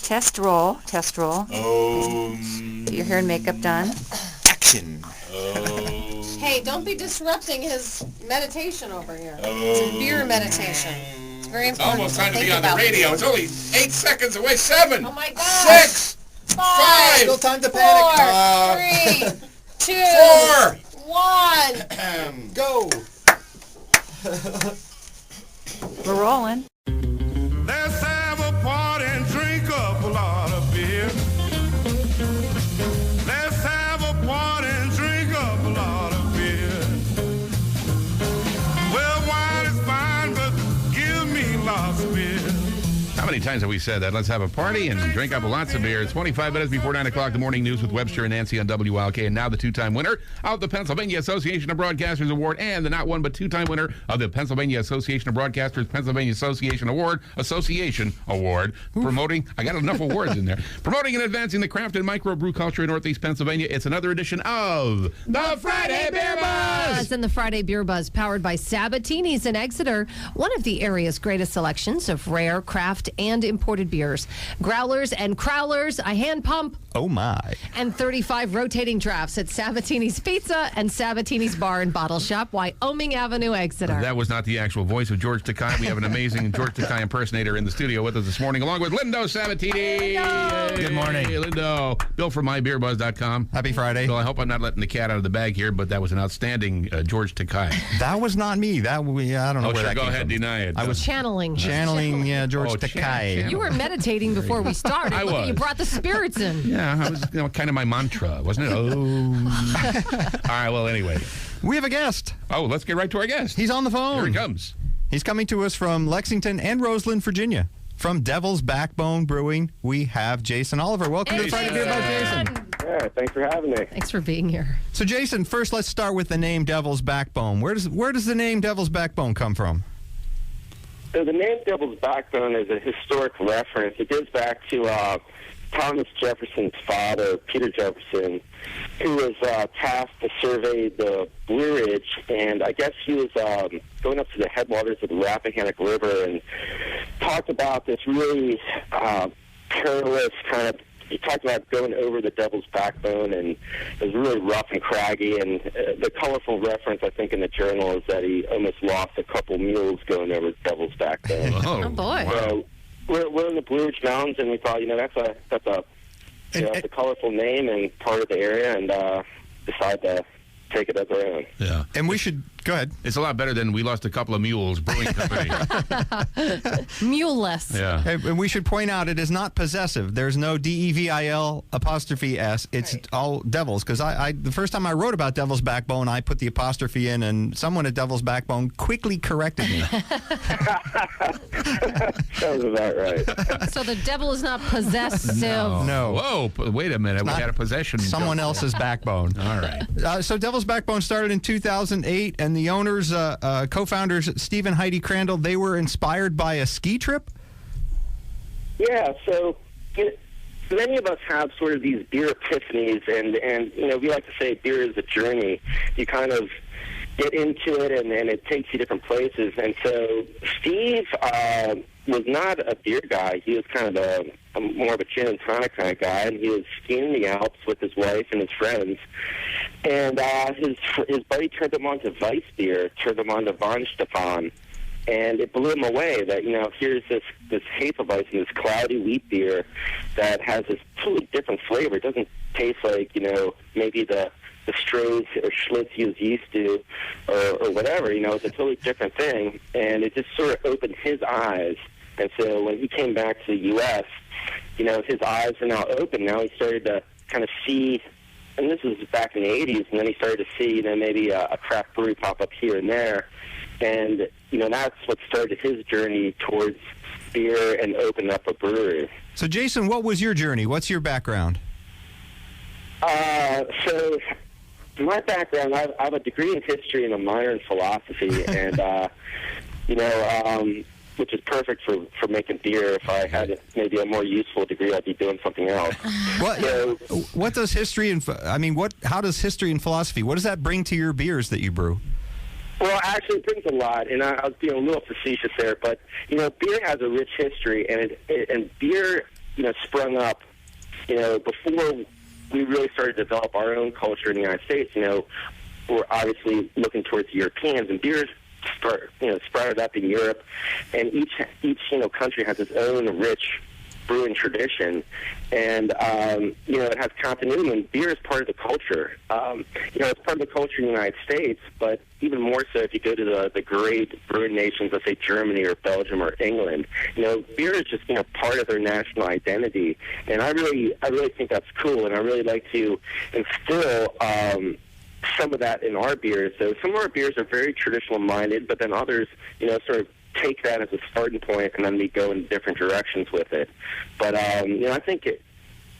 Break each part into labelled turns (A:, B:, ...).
A: Test roll. Get your hair and makeup done.
B: Action.
C: Hey, don't be disrupting his meditation over here. It's a beer meditation. It's very important.
D: Almost time to be on the
C: about
D: radio. It's only 8 seconds away. 7.
C: Oh my God.
D: 6.
C: 5.
B: Still time to panic.
C: 4. 3. 2. 1.
B: Go.
A: We're rolling.
E: Let's have a party and drink up a lot of beer. Let's have a party and drink up a lot of beer. Well, wine is fine, but give me lots of beer.
D: How many times have we said that? Let's have a party and drink up lots of beer. It's 25 minutes before 9 o'clock, the morning news with Webster and Nancy on WILK. And now the two-time winner of the Pennsylvania Association of Broadcasters Award and the not one but two-time winner of the Pennsylvania Association of Broadcasters Pennsylvania Association Award, promoting, I got enough awards in there, promoting and advancing the craft and microbrew culture in Northeast Pennsylvania. It's another edition of the Friday Beer Buzz!
F: And the Friday Beer Buzz, powered by Sabatini's in Exeter, one of the area's greatest selections of rare, craft, and imported beers. Growlers and crowlers, a hand pump.
B: Oh, my.
F: And 35 rotating drafts at Sabatini's Pizza and Sabatini's Bar and Bottle Shop, Wyoming Avenue, Exeter.
D: That was not the actual voice of George Takei. We have an amazing George Takei impersonator in the studio with us this morning, along with Lindo Sabatini.
F: Lindo.
B: Good morning.
D: Hey, Lindo. Bill from mybeerbuzz.com.
B: Happy Friday.
D: Bill, I hope I'm not letting the cat out of the bag here, but that was an outstanding George Takei.
B: That was not me. I don't know where
D: Sure,
B: that
D: go
B: came
D: ahead,
B: from.
D: deny it.
B: I was
F: Channeling.
B: channeling George Takei.
F: You were meditating before we started.
D: I
F: Look,
D: was.
F: You brought the spirits in.
D: Yeah, I was kind of my mantra, wasn't it? Oh. All right, well, anyway.
B: We have a guest.
D: Oh, let's get right to our guest.
B: He's on the phone.
D: Here he comes.
B: He's coming to us from Lexington and Roseland, Virginia. From Devil's Backbone Brewing, we have Jason Oliver. Welcome to the Friday Beer Buzz, Jason.
G: Yeah, thanks for having me.
F: Thanks for being here.
B: So, Jason, first let's start with the name Devil's Backbone. Where does the name Devil's Backbone come from?
G: So the name Devil's Backbone is a historic reference. It goes back to Thomas Jefferson's father, Peter Jefferson, who was tasked to survey the Blue Ridge, and I guess he was going up to the headwaters of the Rappahannock River and talked about this really perilous kind of. He talked about going over the Devil's Backbone, and it was really rough and craggy. And the colorful reference, I think, in the journal is that he almost lost a couple mules going over the Devil's Backbone.
F: Oh, boy.
D: Wow.
G: So we're in the Blue Ridge Mountains, and we thought, that's a colorful name and part of the area, and decided to take it as our own.
D: Yeah.
B: And we should go ahead.
D: It's a lot better than we lost a couple of mules brewing company.
F: Muleless.
D: Yeah.
B: And we should point out it is not possessive. There's no DEVIL''S. It's all Devils. Because the first time I wrote about Devil's Backbone, I put the apostrophe in, and someone at Devil's Backbone quickly corrected me.
G: Sounds about right.
F: So the devil is not possessive.
B: No.
D: Whoa, wait a minute. We
B: not
D: had a possession.
B: Someone else's backbone.
D: All right.
B: So Devil's Backbone started in 2008, and the owners, co-founders, Steve and Heidi Crandall, they were inspired by a ski trip?
G: Yeah, so many of us have sort of these beer epiphanies, and we like to say beer is a journey. You kind of get into it, and it takes you different places. And so Steve was not a beer guy. He was kind of more of a gin and tonic kind of guy, and he was skiing in the Alps with his wife and his friends. And his buddy turned him on to Weiss beer, turned him on to Von Stefan, and it blew him away that, here's this Hefeweizen, this cloudy wheat beer that has this totally different flavor. It doesn't taste like, maybe the Strohs or Schlitz he was used to or whatever. It's a totally different thing, and it just sort of opened his eyes. And so when he came back to the U.S., his eyes are now open. Now he started to kind of see, and this was back in the 80s, and then he started to see, maybe a craft brewery pop up here and there. And, that's what started his journey towards beer and opening up a brewery.
B: So, Jason, what was your journey? What's your background?
G: So my background, I have a degree in history and a minor in philosophy, and, which is perfect for making beer. If I had maybe a more useful degree, I'd be doing something else.
B: What does history and how does history and philosophy, what does that bring to your beers that you brew?
G: Well, actually, it brings a lot, and I was being a little facetious there, but beer has a rich history, and beer sprung up, before we really started to develop our own culture in the United States. We're obviously looking towards Europeans, and beers sprouted up in Europe, and each country has its own rich brewing tradition, and it has continuity, and beer is part of the culture. It's part of the culture in the United States, but even more so if you go to the great brewing nations, let's say Germany or Belgium or England. Beer is just part of their national identity, and I really think that's cool, and I really like to instill some of that in our beers. So some of our beers are very traditional minded, but then others, sort of take that as a starting point, and then we go in different directions with it. But I think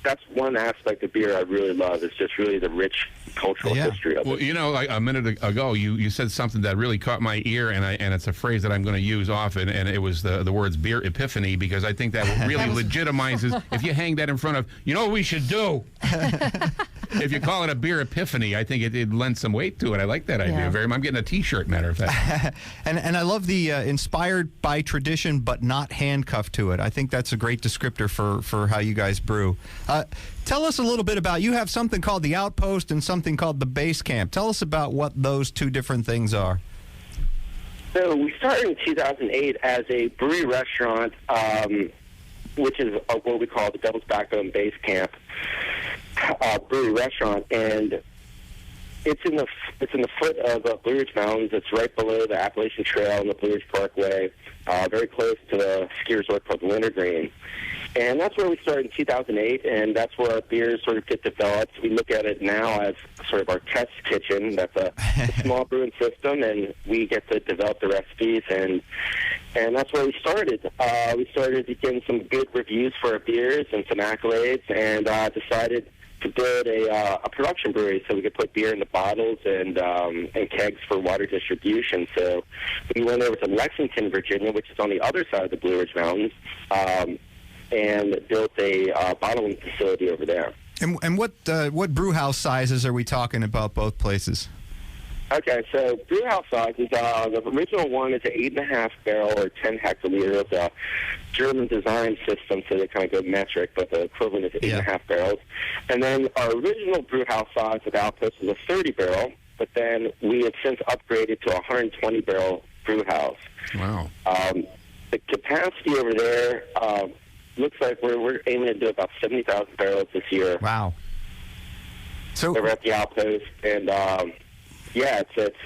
G: that's one aspect of beer I really love. Is just really the rich cultural history of it.
D: Well, like a minute ago, you said something that really caught my ear, and it's a phrase that I'm going to use often, and it was the words beer epiphany, because I think that really legitimizes, if you hang that in front of, what we should do. If you call it a beer epiphany, I think it lends some weight to it. I like that idea very much. I'm getting a T-shirt, matter of fact.
B: and I love the inspired by tradition but not handcuffed to it. I think that's a great descriptor for how you guys brew. Tell us a little bit about, you have something called the Outpost and something called the Base Camp. Tell us about what those two different things are.
G: So we started in 2008 as a brewery restaurant, which is what we call the Devil's Backbone Base Camp brewery restaurant, and it's in the foot of the Blue Ridge Mountains. It's right below the Appalachian Trail and the Blue Ridge Parkway, very close to the ski resort called the Wintergreen. And that's where we started in 2008, and that's where our beers sort of get developed. We look at it now as sort of our test kitchen. That's a small brewing system, and we get to develop the recipes, and that's where we started. We started getting some good reviews for our beers and some accolades, and decided to build a production brewery so we could put beer into bottles and kegs for water distribution. So we went over to Lexington, Virginia, which is on the other side of the Blue Ridge Mountains, and built a bottling facility over there.
B: And what brew house sizes are we talking about both places?
G: Okay, so brew house sizes, the original one is an 8.5 barrel or 10 hectoliter. It's a German design system, so they kind of go metric, but the equivalent is 8.5 barrels. And then our original brew house size of Outpost was a 30 barrel, but then we have since upgraded to a 120 barrel brew house.
D: Wow.
G: The capacity over there looks like we're aiming to do about 70,000 barrels this year.
B: Wow. So
G: we're at the Outpost, and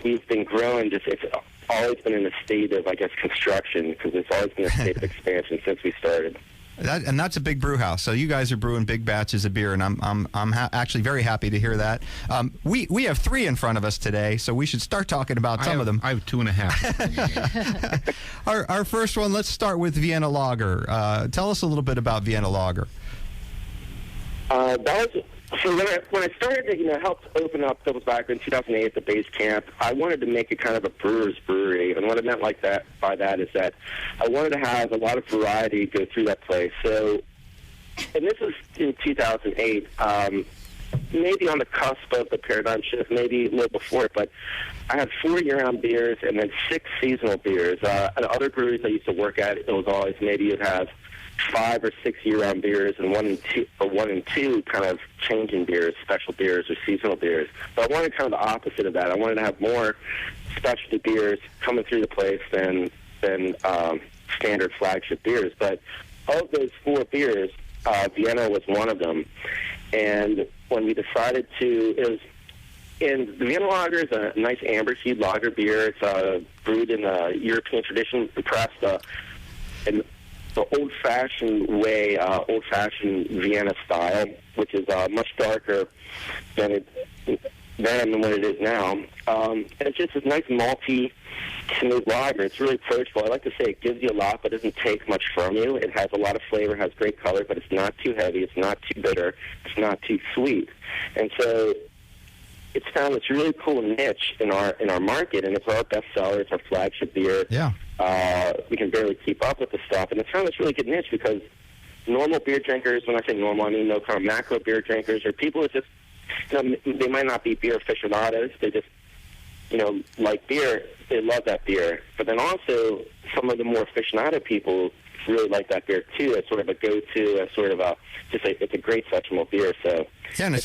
G: we've been growing. It's always been in a state of, I guess, construction, because it's always been a state of expansion since we started.
B: That's a big brew house. So you guys are brewing big batches of beer, and I'm actually very happy to hear that. We have 3 in front of us today, so we should start talking about some of them.
D: I have 2.5.
B: Our first one. Let's start with Vienna Lager. Tell us a little bit about Vienna Lager.
G: So when I started to help open up Devil's Backbone in 2008 at the Base Camp, I wanted to make it kind of a brewer's brewery. And what I meant by that is that I wanted to have a lot of variety go through that place. So, and this was in 2008, maybe on the cusp of the paradigm shift, maybe a little before it, but I had 4 year-round beers and then 6 seasonal beers. At other breweries I used to work at, it was always maybe you'd have 5 or 6 year-round beers and 1 and 2 kind of changing beers, special beers or seasonal beers. But I wanted kind of the opposite of that. I wanted to have more specialty beers coming through the place than standard flagship beers. But of those 4 beers, Vienna was one of them. And when we decided the Vienna Lager is a nice amber seed lager beer. It's brewed in a European tradition, perhaps the old-fashioned way, old-fashioned Vienna style, which is much darker than what it is now. And it's just a nice malty, smooth lager. It's really approachable. I like to say it gives you a lot, but doesn't take much from you. It has a lot of flavor, has great color, but it's not too heavy. It's not too bitter. It's not too sweet. And so it's found this really cool niche in our market, and it's our best seller. It's our flagship beer.
B: Yeah.
G: We can barely keep up with the stuff, and it's found this really good niche because normal beer drinkers, when I say normal, I mean no kind of macro beer drinkers, or people who just, they might not be beer aficionados, they just, like beer, they love that beer. But then also, some of the more aficionado people really like that beer too. It's sort of a go-to, it's a great sessionable beer. So
B: yeah, and
G: it's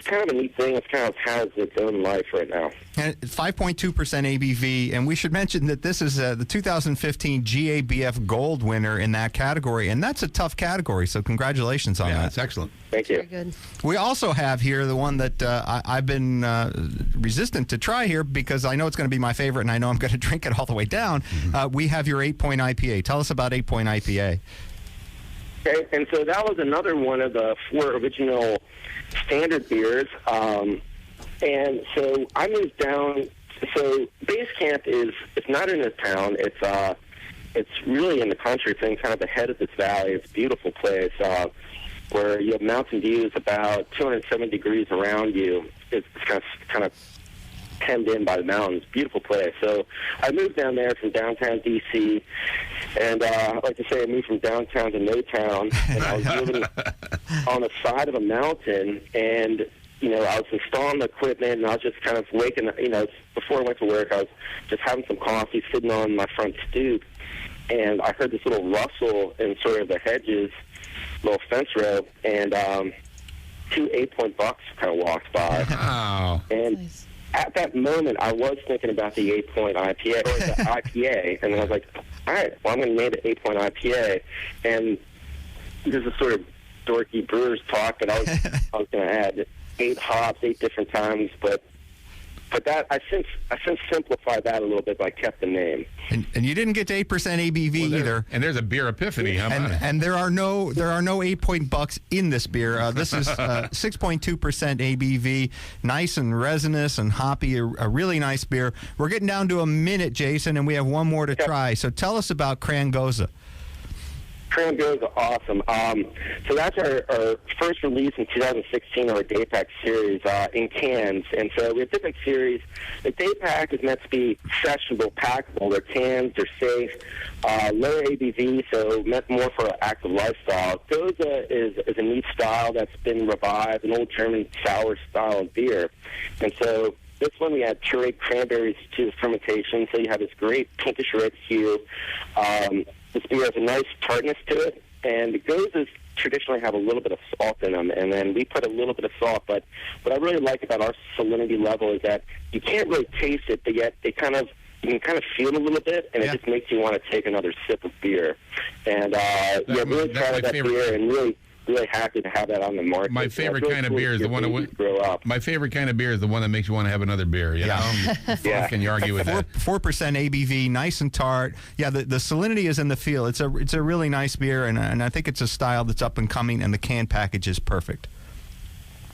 G: kind of a neat thing. It kind of has its own life right now.
B: And it's 5.2% ABV, and we should mention that this is the 2015 GABF Gold winner in that category, and that's a tough category, so congratulations on that.
D: That's excellent.
G: Thank you.
F: Very good.
B: We also have here the one that I've been resistant to try here because I know it's going to be my favorite, and I know I'm going to drink it all the way down. We have your 8-point IPA. Tell us about 8-point IPA.
G: Okay, and so that was another one of the 4 original standard beers. And so I moved down. So base camp it's not in a town. It's really in the country. It's in kind of the head of this valley. It's a beautiful place where you have mountain views about 207 degrees around you. It's kind of hemmed in by the mountains. Beautiful place. So I moved down there from downtown D.C., and I like to say I moved from downtown to no town, and I was living on the side of a mountain, and I was installing the equipment, and I was just kind of waking up, before I went to work, I was just having some coffee, sitting on my front stoop, and I heard this little rustle in sort of the hedges, little fence row, and 2 8-point bucks kind of walked by.
D: Wow.
G: And
F: Nice.
G: At that moment, I was thinking about the 8-point IPA, or the IPA, and I was like, all right, well, I'm going to name it 8-point IPA, and there's a sort of dorky brewer's talk that I was going to add 8 hops, 8 different times, but that I since simplified that a little bit, but I kept the name.
B: And you didn't get to 8% ABV either.
D: And there's a beer epiphany. How about it?
B: And there are no 8-point bucks in this beer. This is 6.2% ABV, nice and resinous and hoppy, a really nice beer. We're getting down to a minute, Jason, and we have one more to try. So tell us about Cran-Gose.
G: Cran-Gose are awesome. So that's our first release in 2016 of our Day Pack series in cans. And so we have different series. The Day Pack is meant to be sessionable, packable. They're cans, they're safe, lower ABV, so meant more for an active lifestyle. Gose is a neat style that's been revived, an old German sour style of beer. And so this one we had pureed cranberries to the fermentation, so you have this great pinkish red hue. This beer has a nice tartness to it, and the Goses traditionally have a little bit of salt in them, and then we put a little bit of salt. But what I really like about our salinity level is that you can't really taste it, but yet you can kind of feel it a little bit, and it just makes you want to take another sip of beer. And really proud of that beer, and really happy to have that on the market.
D: My favorite kind of beer is the one that
G: grow up.
D: My favorite kind of beer is the one that makes you want to have another beer. You know?
G: Yeah.
D: Can you argue with that?
B: 4% ABV, nice and tart. Yeah, the salinity is in the feel. It's a really nice beer, and I think it's a style that's up and coming, and the can package is perfect.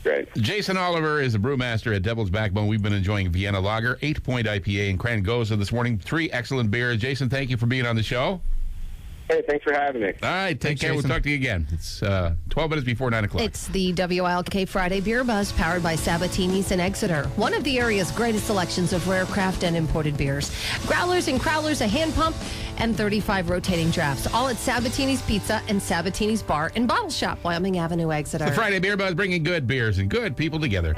G: Great.
D: Jason Oliver is a brewmaster at Devil's Backbone. We've been enjoying Vienna Lager, 8-point IPA, and Cran-Gose this morning. 3 excellent beers. Jason, thank you for being on the show.
G: Hey, thanks for having me.
D: All right, take care.
B: Jason.
D: We'll talk to you again. It's 12 minutes before 9 o'clock.
F: It's the WILK Friday Beer Buzz, powered by Sabatini's in Exeter, one of the area's greatest selections of rare craft and imported beers. Growlers and Crowlers, a hand pump, and 35 rotating drafts, all at Sabatini's Pizza and Sabatini's Bar and Bottle Shop, Wyoming Avenue, Exeter.
D: The Friday Beer Buzz, bringing good beers and good people together.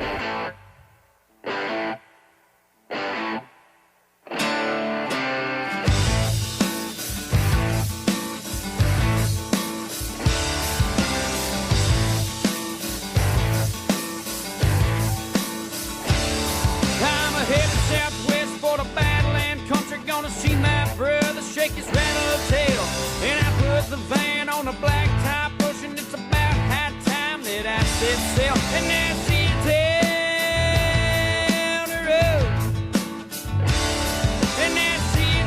H: And now see you down the road. And now see you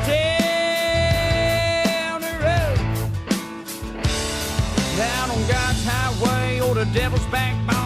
H: down the road. Down on God's highway or the Devil's Backbone.